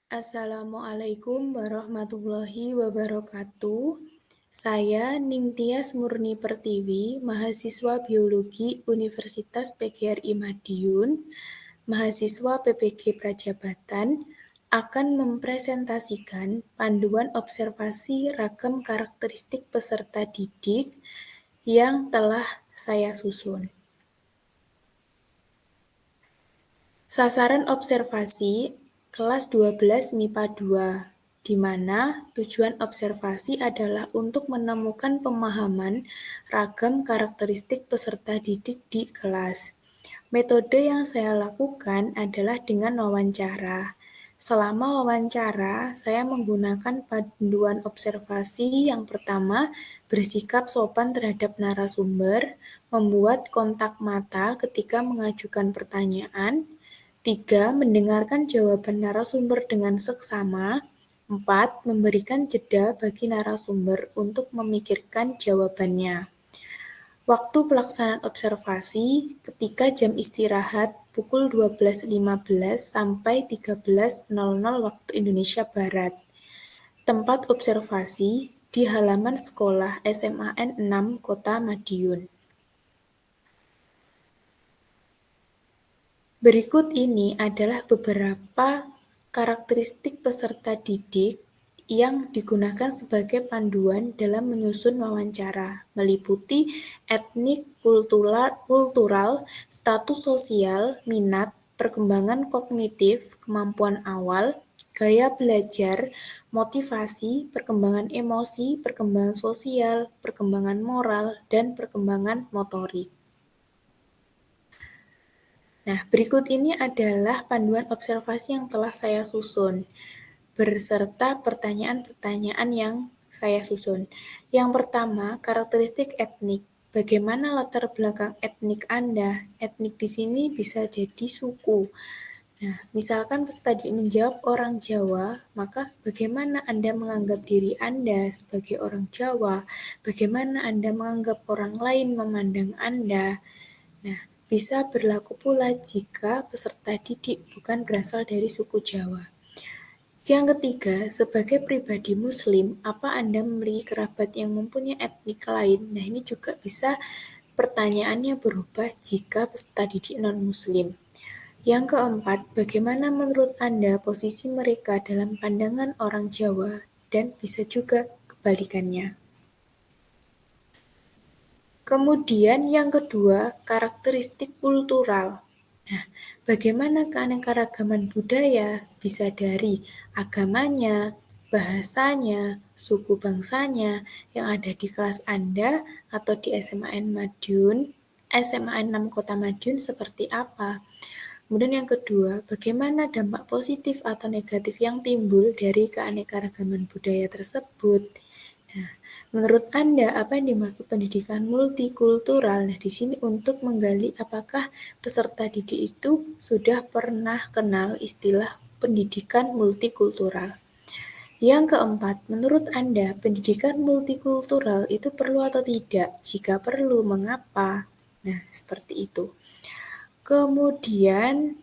Assalamualaikum warahmatullahi wabarakatuh. Saya Ningtyas Murni Pertiwi, mahasiswa Biologi Universitas PGRI Madiun, mahasiswa PPG Prajabatan, akan mempresentasikan panduan observasi ragam karakteristik peserta didik yang telah saya susun. Sasaran observasi kelas 12 MIPA 2, di mana tujuan observasi adalah untuk menemukan pemahaman ragam karakteristik peserta didik di kelas. Metode yang saya lakukan adalah dengan wawancara. Selama wawancara, saya menggunakan panduan observasi yang pertama, bersikap sopan terhadap narasumber, membuat kontak mata ketika mengajukan pertanyaan, 3. Mendengarkan jawaban narasumber dengan seksama. 4. Memberikan jeda bagi narasumber untuk memikirkan jawabannya. Waktu pelaksanaan observasi ketika jam istirahat pukul 12.15 sampai 13.00 waktu Indonesia Barat. Tempat observasi di halaman sekolah SMAN 6 Kota Madiun. Berikut ini adalah beberapa karakteristik peserta didik yang digunakan sebagai panduan dalam menyusun wawancara, meliputi etnik, kultural, status sosial, minat, perkembangan kognitif, kemampuan awal, gaya belajar, motivasi, perkembangan emosi, perkembangan sosial, perkembangan moral, dan perkembangan motorik. Nah, berikut ini adalah panduan observasi yang telah saya susun, berserta pertanyaan-pertanyaan yang saya susun. Yang pertama, karakteristik etnik. Bagaimana latar belakang etnik Anda? Etnik di sini bisa jadi suku. Nah, misalkan peserta menjawab orang Jawa, maka bagaimana Anda menganggap diri Anda sebagai orang Jawa? Bagaimana Anda menganggap orang lain memandang Anda? Nah, bisa berlaku pula jika peserta didik bukan berasal dari suku Jawa. Yang ketiga, sebagai pribadi Muslim, apa Anda memiliki kerabat yang mempunyai etnik lain? Nah, ini juga bisa pertanyaannya berubah jika peserta didik non-Muslim. Yang keempat, bagaimana menurut Anda posisi mereka dalam pandangan orang Jawa? Dan bisa juga kebalikannya. Kemudian yang kedua, karakteristik kultural. Nah, bagaimana keanekaragaman budaya bisa dari agamanya, bahasanya, suku bangsanya yang ada di kelas Anda atau di SMAN Madiun, SMAN 6 Kota Madiun seperti apa? Kemudian yang kedua, bagaimana dampak positif atau negatif yang timbul dari keanekaragaman budaya tersebut? Nah, menurut Anda, apa yang dimaksud pendidikan multikultural? Nah, di sini untuk menggali apakah peserta didik itu sudah pernah kenal istilah pendidikan multikultural. Yang keempat, menurut Anda, pendidikan multikultural itu perlu atau tidak? Jika perlu, mengapa? Nah, seperti itu. Kemudian,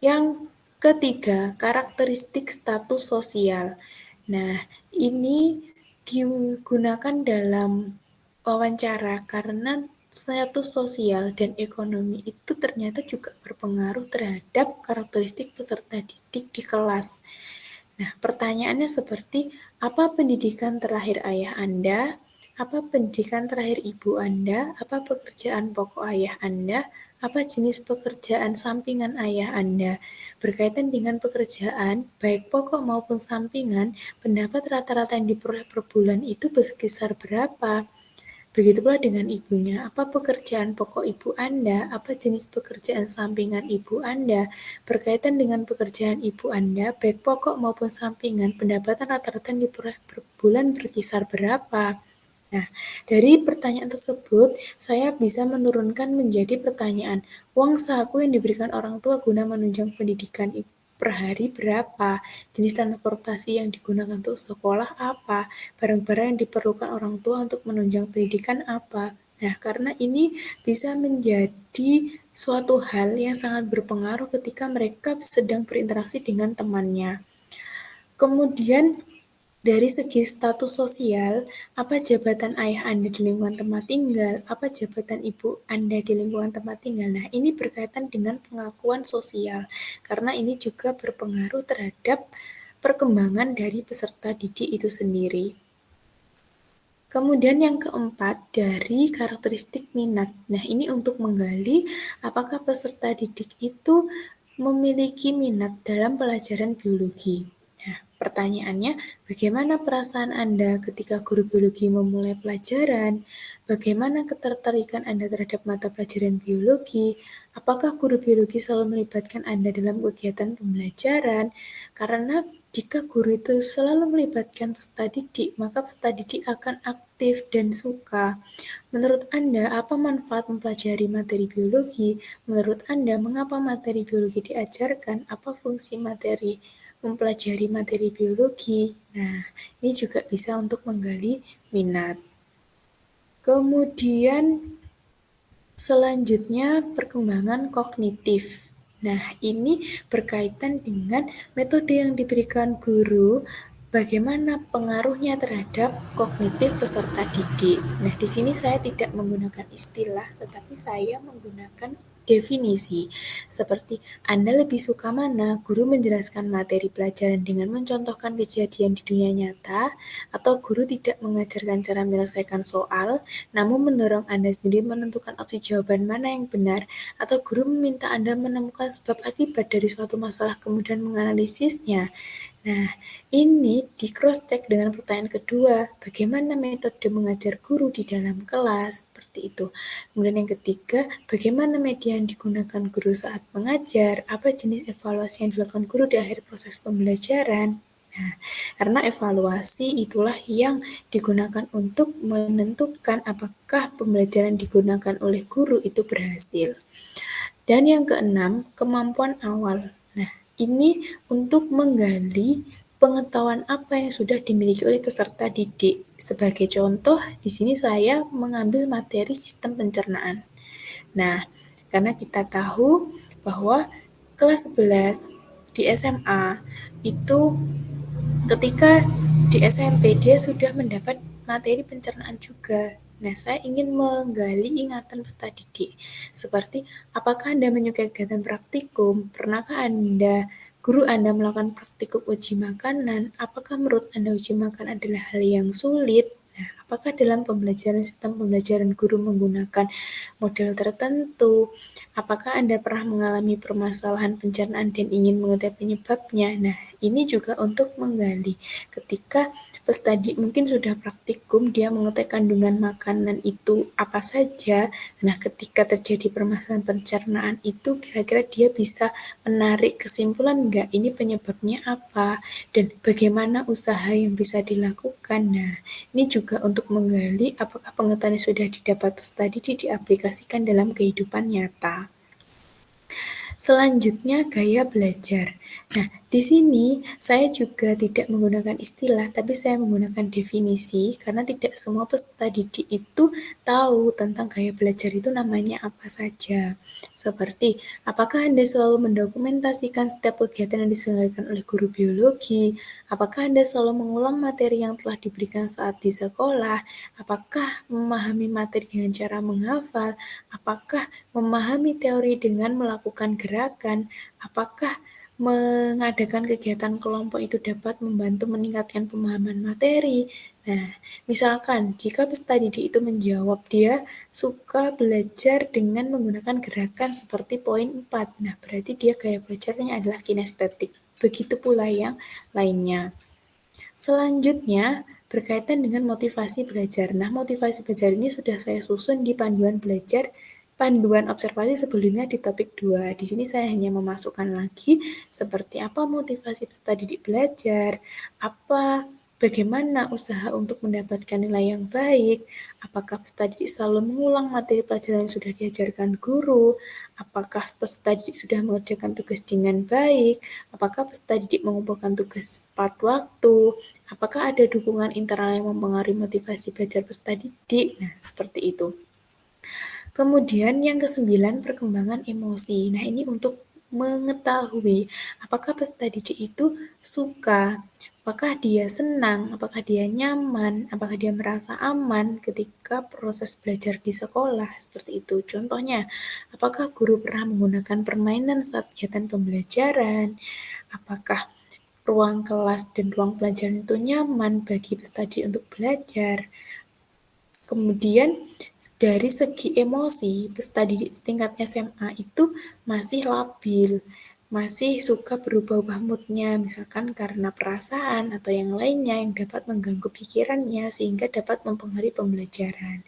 yang ketiga, karakteristik status sosial. Nah, ini digunakan dalam wawancara karena status sosial dan ekonomi itu ternyata juga berpengaruh terhadap karakteristik peserta didik di kelas. Nah, pertanyaannya seperti, apa pendidikan terakhir ayah Anda? Apa pendidikan terakhir ibu Anda? Apa pekerjaan pokok ayah Anda? Apa jenis pekerjaan sampingan ayah Anda? Berkaitan dengan pekerjaan, baik pokok maupun sampingan, pendapat rata-rata yang diperoleh per bulan itu berkisar berapa? Begitu pula dengan ibunya, apa pekerjaan pokok ibu Anda? Apa jenis pekerjaan sampingan ibu Anda? Berkaitan dengan pekerjaan ibu Anda, baik pokok maupun sampingan, pendapatan rata-rata yang diperoleh per bulan berkisar berapa? Nah, dari pertanyaan tersebut, saya bisa menurunkan menjadi pertanyaan, uang saku yang diberikan orang tua guna menunjang pendidikan per hari berapa? Jenis transportasi yang digunakan untuk sekolah apa? Barang-barang yang diperlukan orang tua untuk menunjang pendidikan apa? Nah, karena ini bisa menjadi suatu hal yang sangat berpengaruh ketika mereka sedang berinteraksi dengan temannya. Kemudian dari segi status sosial, apa jabatan ayah Anda di lingkungan tempat tinggal, apa jabatan ibu Anda di lingkungan tempat tinggal. Nah, ini berkaitan dengan pengakuan sosial, karena ini juga berpengaruh terhadap perkembangan dari peserta didik itu sendiri. Kemudian yang keempat, dari karakteristik minat. Nah, ini untuk menggali apakah peserta didik itu memiliki minat dalam pelajaran biologi. Nah, pertanyaannya, bagaimana perasaan Anda ketika guru biologi memulai pelajaran? Bagaimana ketertarikan Anda terhadap mata pelajaran biologi? Apakah guru biologi selalu melibatkan Anda dalam kegiatan pembelajaran? Karena jika guru itu selalu melibatkan peserta didik, maka peserta didik akan aktif dan suka. Menurut Anda, apa manfaat mempelajari materi biologi? Menurut Anda, mengapa materi biologi diajarkan? Apa fungsi materi mempelajari materi biologi? Nah, ini juga bisa untuk menggali minat. Kemudian selanjutnya perkembangan kognitif. Nah, ini berkaitan dengan metode yang diberikan guru, bagaimana pengaruhnya terhadap kognitif peserta didik. Nah, di sini saya tidak menggunakan istilah, tetapi saya menggunakan definisi. Seperti Anda lebih suka mana? Guru menjelaskan materi pelajaran dengan mencontohkan kejadian di dunia nyata, atau guru tidak mengajarkan cara menyelesaikan soal, namun mendorong Anda sendiri menentukan opsi jawaban mana yang benar, atau guru meminta Anda menemukan sebab akibat dari suatu masalah kemudian menganalisisnya. Nah, ini di cross check dengan pertanyaan kedua, bagaimana metode mengajar guru di dalam kelas, seperti itu. Kemudian yang ketiga, bagaimana media yang digunakan guru saat mengajar, apa jenis evaluasi yang dilakukan guru di akhir proses pembelajaran. Nah, karena evaluasi itulah yang digunakan untuk menentukan apakah pembelajaran digunakan oleh guru itu berhasil. Dan yang keenam, kemampuan awal. Nah, ini untuk menggali pengetahuan apa yang sudah dimiliki oleh peserta didik. Sebagai contoh, di sini saya mengambil materi sistem pencernaan. Nah, karena kita tahu bahwa kelas 11 di SMA itu ketika di SMP dia sudah mendapat materi pencernaan juga. Nah, saya ingin menggali ingatan peserta didik. Seperti, apakah Anda menyukai kegiatan praktikum? Pernahkah guru Anda melakukan praktikum uji makanan? Apakah menurut Anda uji makan adalah hal yang sulit? Nah, apakah dalam sistem pembelajaran guru menggunakan model tertentu? Apakah Anda pernah mengalami permasalahan pencernaan dan ingin mengetahui penyebabnya? Nah, ini juga untuk menggali. Ketika peserta didik mungkin sudah praktikum, dia mengetahui kandungan makanan itu apa saja. Nah, ketika terjadi permasalahan pencernaan itu, kira-kira dia bisa menarik kesimpulan enggak, ini penyebabnya apa, dan bagaimana usaha yang bisa dilakukan. Nah, ini juga untuk menggali apakah pengetahuan yang sudah didapat peserta didik diaplikasikan dalam kehidupan nyata. Selanjutnya, gaya belajar. Nah, di sini saya juga tidak menggunakan istilah, tapi saya menggunakan definisi, karena tidak semua peserta didik itu tahu tentang gaya belajar itu namanya apa saja. Seperti, apakah Anda selalu mendokumentasikan setiap kegiatan yang diselenggarakan oleh guru biologi? Apakah Anda selalu mengulang materi yang telah diberikan saat di sekolah? Apakah memahami materi dengan cara menghafal? Apakah memahami teori dengan melakukan gerakan? Apakah mengadakan kegiatan kelompok itu dapat membantu meningkatkan pemahaman materi? Nah, misalkan jika peserta didik itu menjawab dia suka belajar dengan menggunakan gerakan seperti poin 4. Nah, berarti dia gaya belajarnya adalah kinestetik. Begitu pula yang lainnya. Selanjutnya, berkaitan dengan motivasi belajar. Nah, motivasi belajar ini sudah saya susun di panduan observasi sebelumnya di topik 2. Di sini saya hanya memasukkan lagi seperti apa motivasi peserta didik belajar, bagaimana usaha untuk mendapatkan nilai yang baik, apakah peserta didik selalu mengulang materi pelajaran yang sudah diajarkan guru, apakah peserta didik sudah mengerjakan tugas dengan baik, apakah peserta didik mengumpulkan tugas tepat waktu, apakah ada dukungan internal yang mempengaruhi motivasi belajar peserta didik. Nah, seperti itu. Kemudian yang kesembilan, perkembangan emosi. Nah, ini untuk mengetahui apakah peserta didik itu suka, apakah dia senang, apakah dia nyaman, apakah dia merasa aman ketika proses belajar di sekolah, seperti itu. Contohnya, apakah guru pernah menggunakan permainan saat kegiatan pembelajaran, apakah ruang kelas dan ruang pelajaran itu nyaman bagi peserta didik untuk belajar. Kemudian dari segi emosi, peserta didik tingkat SMA itu masih labil, masih suka berubah-ubah mood-nya, misalkan karena perasaan atau yang lainnya yang dapat mengganggu pikirannya sehingga dapat mempengaruhi pembelajaran.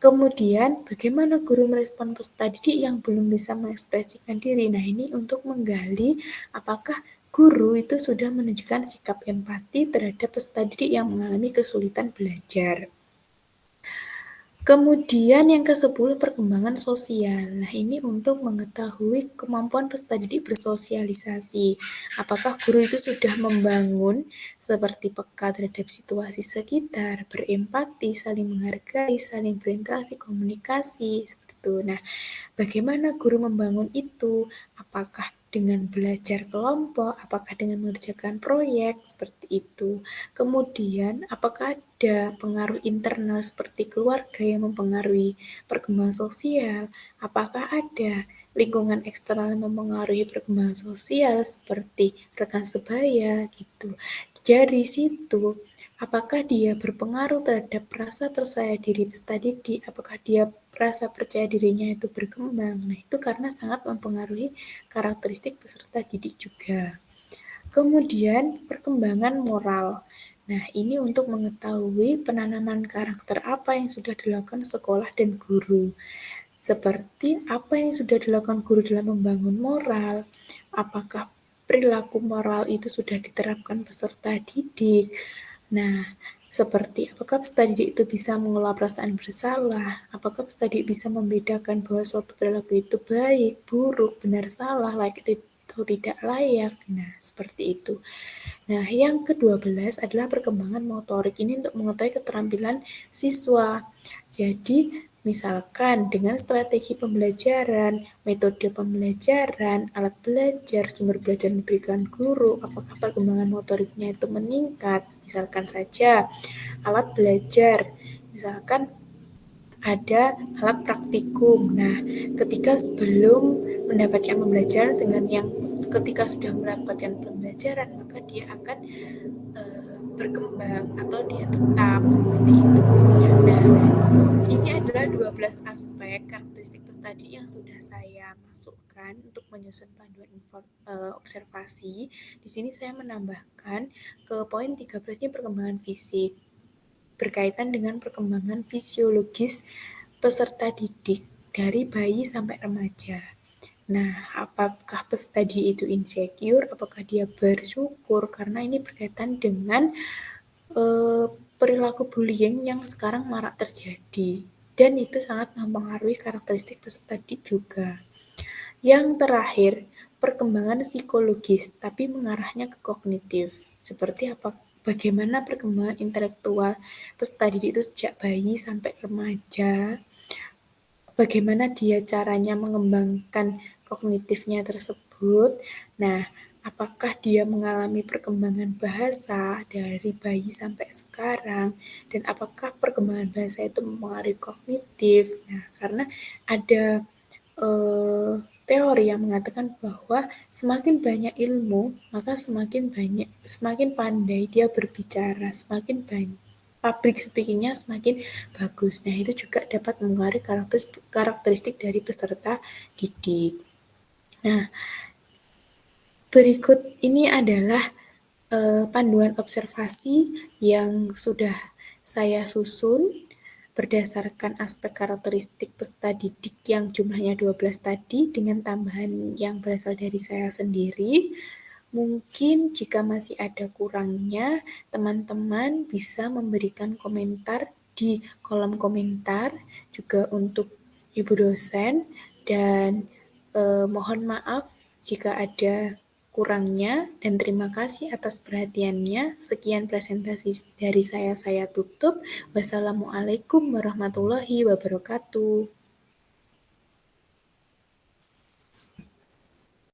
Kemudian, bagaimana guru merespon peserta didik yang belum bisa mengekspresikan diri? Nah, ini untuk menggali apakah guru itu sudah menunjukkan sikap empati terhadap peserta didik yang mengalami kesulitan belajar. Kemudian yang ke-10, perkembangan sosial. Nah, ini untuk mengetahui kemampuan peserta didik bersosialisasi. Apakah guru itu sudah membangun seperti peka terhadap situasi sekitar, berempati, saling menghargai, saling berinteraksi, komunikasi, seperti itu. Nah, bagaimana guru membangun itu? Apakah dengan belajar kelompok, apakah dengan mengerjakan proyek, seperti itu. Kemudian, apakah ada pengaruh internal seperti keluarga yang mempengaruhi perkembangan sosial? Apakah ada lingkungan eksternal yang mempengaruhi perkembangan sosial seperti rekan sebaya gitu. Dari situ, apakah dia berpengaruh terhadap rasa percaya diri peserta didik? Apakah dia rasa percaya dirinya itu berkembang? Nah, itu karena sangat mempengaruhi karakteristik peserta didik juga. Kemudian perkembangan moral. Nah, ini untuk mengetahui penanaman karakter apa yang sudah dilakukan sekolah dan guru. Seperti apa yang sudah dilakukan guru dalam membangun moral, apakah perilaku moral itu sudah diterapkan peserta didik. Nah, seperti apakah peserta didik itu bisa mengelola perasaan bersalah, apakah peserta didik bisa membedakan bahwa suatu perilaku itu baik, buruk, benar, salah, layak atau tidak layak. Nah, seperti itu. Nah, yang ke-12 adalah perkembangan motorik. Ini untuk mengetahui keterampilan siswa. Jadi, misalkan dengan strategi pembelajaran, metode pembelajaran, alat belajar, sumber belajar yang diberikan guru, apakah perkembangan motoriknya itu meningkat? Misalkan saja alat belajar, misalkan ada alat praktikum. Nah, ketika sebelum mendapatkan pembelajaran dengan yang ketika sudah mendapatkan pembelajaran, maka dia akan berkembang atau dia tetap seperti itu. Nah, ini adalah 12 aspek karakteristik peserta didik yang sudah saya masukkan untuk menyusun panduan observasi. Di sini saya menambahkan ke poin 13-nya perkembangan fisik berkaitan dengan perkembangan fisiologis peserta didik dari bayi sampai remaja. Nah, apakah peserta didik itu insecure? Apakah dia bersyukur? Karena ini berkaitan dengan perilaku bullying yang sekarang marak terjadi. Dan itu sangat mempengaruhi karakteristik peserta didik juga. Yang terakhir, perkembangan psikologis, tapi mengarahnya ke kognitif. Seperti apa? Bagaimana perkembangan intelektual peserta didik itu sejak bayi sampai remaja, bagaimana dia caranya mengembangkan kognitifnya tersebut. Nah, apakah dia mengalami perkembangan bahasa dari bayi sampai sekarang, dan apakah perkembangan bahasa itu mempengaruhi kognitif. Nah, karena ada teori yang mengatakan bahwa semakin banyak ilmu, maka semakin pandai dia berbicara, semakin banyak public speaking-nya semakin bagus. Nah, itu juga dapat mempengaruhi karakteristik dari peserta didik. Nah, berikut ini adalah panduan observasi yang sudah saya susun berdasarkan aspek karakteristik peserta didik yang jumlahnya 12 tadi dengan tambahan yang berasal dari saya sendiri. Mungkin jika masih ada kurangnya, teman-teman bisa memberikan komentar di kolom komentar juga untuk Ibu dosen dan mohon maaf jika ada kurangnya dan terima kasih atas perhatiannya. Sekian presentasi dari saya tutup. Wassalamualaikum warahmatullahi wabarakatuh.